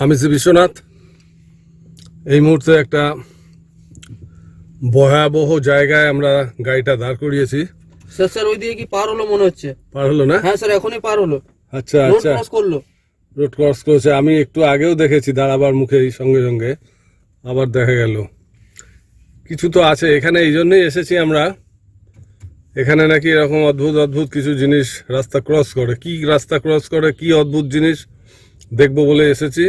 আমি শ্রী বিশ্বনাথ। এই মুহূর্তে একটা ভয়াবহ জায়গায় আমরা গাড়িটা দাঁড় করিয়েছি। স্যার ওইদিকে কি পার হলো মনে হচ্ছে? পার হলো না? হ্যাঁ স্যার, এখনই পার হলো। আচ্ছা রোড আচ্ছা, ক্রস করলো। রোড ক্রস করেছে। আমি একটু আগেও দেখেছি দাঁড়াবার মুখে সঙ্গে সঙ্গে আবার দেখা গেল। কিছু তো আছে এখানে, এই জন্যই এসেছি আমরা। এখানে নাকি এরকম অদ্ভুত অদ্ভুত কিছু জিনিস রাস্তা ক্রস করে। কি রাস্তা ক্রস করে, কি অদ্ভুত জিনিস দেখবো বলে এসেছি।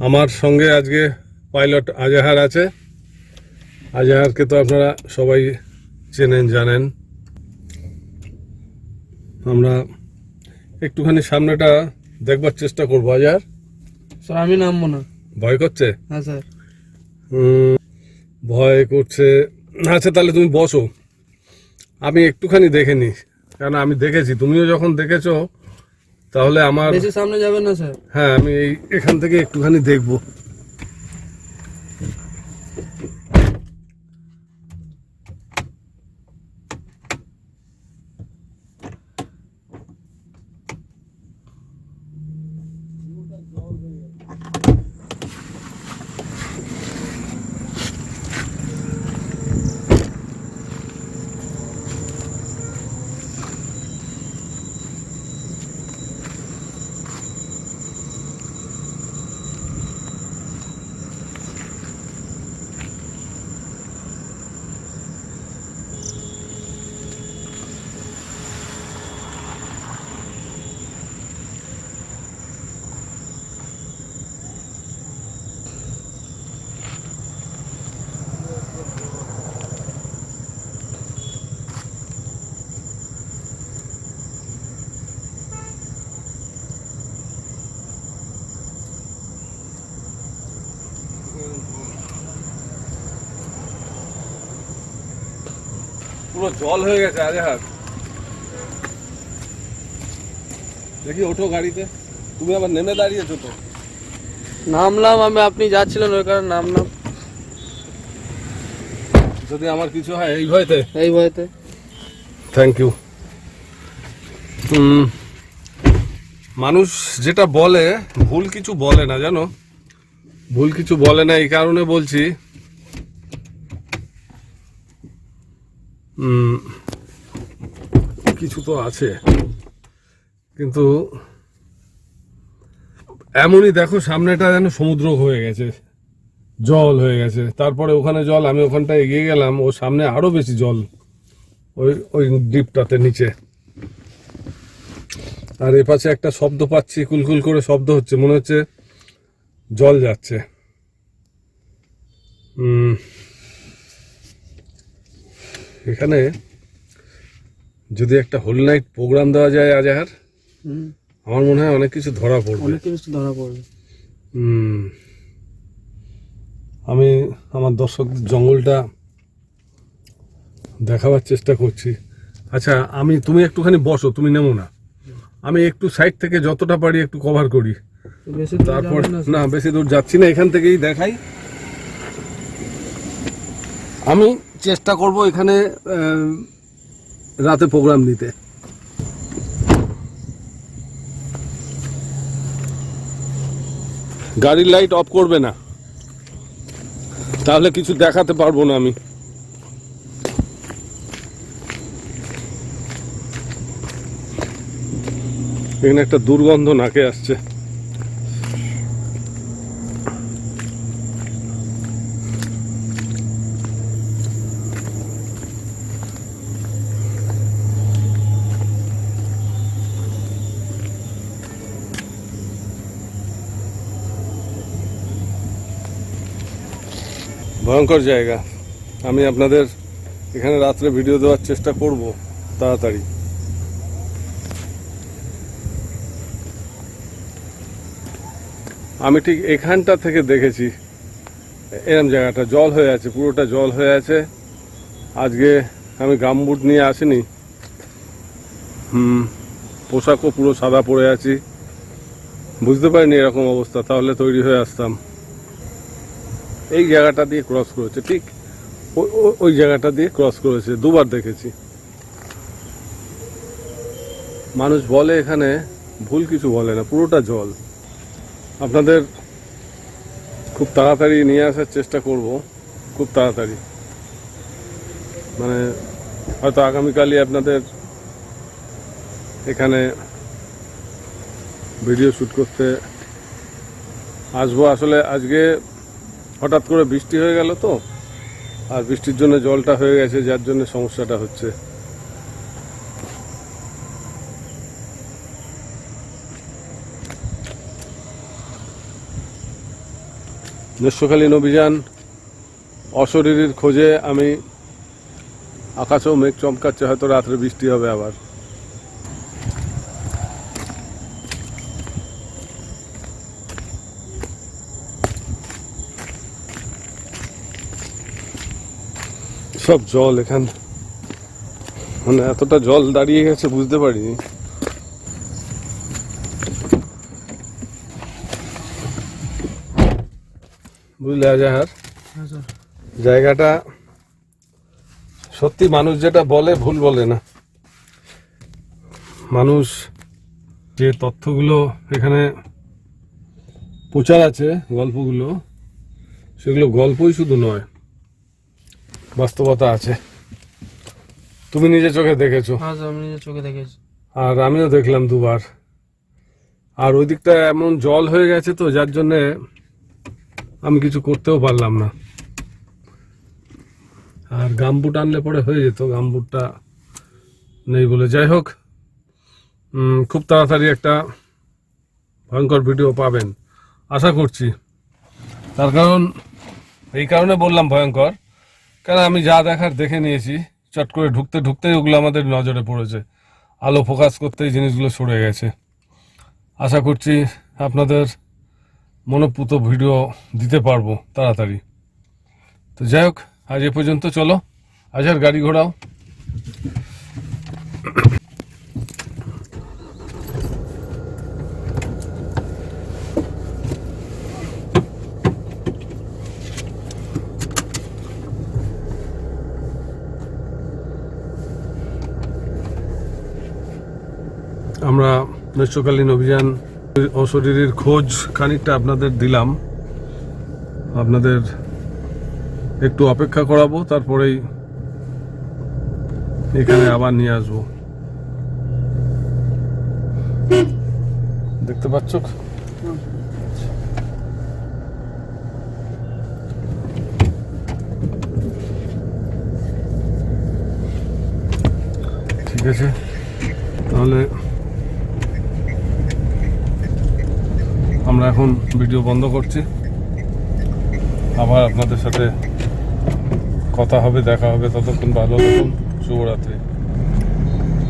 আমার সঙ্গে আজকে পাইলট আজাহার আছে। আজাহারকে তো আপনারা সবাই চেনেন জানেন। আমরা একটুখানি সামনেটা দেখবার চেষ্টা করবো। আজাহার, স্যার আমি নামবো না। ভয় করছে? হ্যাঁ স্যার। ভয় করছে। আচ্ছা তাহলে তুমি বসো, আমি একটুখানি দেখে নিই। কারণ আমি দেখেছি, তুমিও যখন দেখেছো তাহলে আমার বেশি সামনে যাবেন না স্যার। হ্যাঁ, আমি এখান থেকে একটুখানি দেখবো। পুরো জল হয়ে গেছে। আজাহার, দেখি ওঠো গাড়িতে। তুমি আবার নেমে দাঁড়িয়েছো তো? নামলাম আমি, আপনি যাচ্ছিলেন ওই কারণে নামলাম। যদি আমার কিছু হয় এই ভয়তে? এই ভয়তে। Thank you. মানুষ যেটা বলে ভুল কিছু বলে না, জানো, ভুল কিছু বলে না। এই কারণে বলছি, কিছু তো আছে, কিন্তু এমনই দেখো সামনেটা যেন সমুদ্র হয়ে গেছে, জল হয়ে গেছে। তারপরে ওখানে জল, আমি ওখানটা এগিয়ে গেলাম, ও সামনে আরো বেশি জল ওই ওই দ্বীপটাতে নিচে। আর এপাশে একটা শব্দ পাচ্ছি, কুলকুল করে শব্দ হচ্ছে, মনে হচ্ছে জল যাচ্ছে। এখানে যদি একটা হোল নাইট প্রোগ্রাম দেওয়া যায় আজাহার, আমার মনে হয় অনেক কিছু ধরা পড়বে। অনেক কিছু ধরা পড়বে। আমি আমার দর্শকদের জঙ্গলটা দেখাবার চেষ্টা করছি। আচ্ছা, তুমি একটুখানি বসো, তুমি নেমো না। আমি একটু সাইড থেকে যতটা পারি একটু কভার করি। তারপর না, বেশি দূর যাচ্ছি না, এখান থেকেই দেখাই। আমি চেষ্টা করব এখানে রাতে প্রোগ্রাম দিতে। গাড়ির লাইট অফ করবে না, তাহলে কিছু দেখাতে পারবো না আমি। এখানে একটা দুর্গন্ধ নাকে আসছে। ভয়ঙ্কর জায়গা। আমি আপনাদের এখানে রাত্রে ভিডিও দেওয়ার চেষ্টা করব তাড়াতাড়ি। আমি ঠিক এখানটা থেকে দেখেছি এরম জায়গাটা জল হয়ে আছে, পুরোটা জল হয়ে আছে। আজকে আমি গামবুট নিয়ে আসিনি, পোশাকও পুরো সাদা পরে আছি। বুঝতে পারিনি এরকম অবস্থা, তাহলে তৈরি হয়ে আসতাম। এই জায়গাটা দিয়ে ক্রস করেছে, ঠিক ওই জায়গাটা দিয়ে ক্রস করেছে, দুবার দেখেছি। মানুষ বলে এখানে ভুল কিছু বলে না, পুরোটা জল। আপনাদের খুব তাড়াতাড়ি নিয়ে আসার চেষ্টা করব, খুব তাড়াতাড়ি, মানে হয়তো আগামীকালই আপনাদের এখানে ভিডিও শ্যুট করতে আসবো। আসলে আজকে হঠাৎ করে বৃষ্টি হয়ে গেল তো, আর বৃষ্টির জন্য জলটা হয়ে গেছে, যার জন্য সমস্যাটা হচ্ছে। গ্রীষ্মকালীন অভিযান অশরীরীর খোঁজে আমি, আকাশেও মেঘ চমকাচ্ছে, হয়তো রাত্রে বৃষ্টি হবে আবার। সব জল এখান, মানে এতটা জল দাঁড়িয়ে গেছে বুঝতে পারিনি। বুঝলে আজহার, জায়গাটা সত্যি মানুষ যেটা বলে ভুল বলে না। মানুষ যে তথ্যগুলো এখানে প্রচার আছে, গল্পগুলো, সেগুলো গল্পই শুধু নয়, বাস্তবতা আছে। তুমি নিজে চোখে দেখেছো, হ্যাঁ স্যার, আমি নিজের চোখে দেখেছি। আর আমিও দেখলাম দুবার। আর ওই দিকটা এমন জল হয়ে গেছে তো, যার জন্যে আমি কিছু করতেও পারলাম না। আর গামবুট আনলে পরে হয়ে যেত, গামবুটটা নেই বলে। যাই হোক, খুব তাড়াতাড়ি একটা ভয়ঙ্কর ভিডিও পাবেন আশা করছি। তার কারণ, এই কারণে বললাম ভয়ঙ্কর, কারণ আমি যা দেখার দেখে নিয়েছি। চট করে ঢুকতে ঢুকতেই ওগুলো আমাদের নজরে পড়েছে, আলো ফোকাস করতেই জিনিসগুলো সরে গেছে। আশা করছি আপনাদের মনোপুত ভিডিও দিতে পারবো তাড়াতাড়ি। তো যাই হোক, আজ এ পর্যন্ত। চলো আজকের গাড়ি ঘোড়াও। আমরা গ্রীষ্মকালীন অভিযান অশরীরীর খোঁজ খানিকটা আপনাদের দিলাম। আপনাদের একটু অপেক্ষা করাবো, তারপরেই এখানে আবার নিয়ে আসবো। দেখতে পাচ্ছ? ঠিক আছে, তাহলে আমরা এখন ভিডিও বন্ধ করছি। আবার আপনাদের সাথে কথা হবে, দেখা হবে। ততক্ষণ ভালো থাকুন, শুভরাত্রি।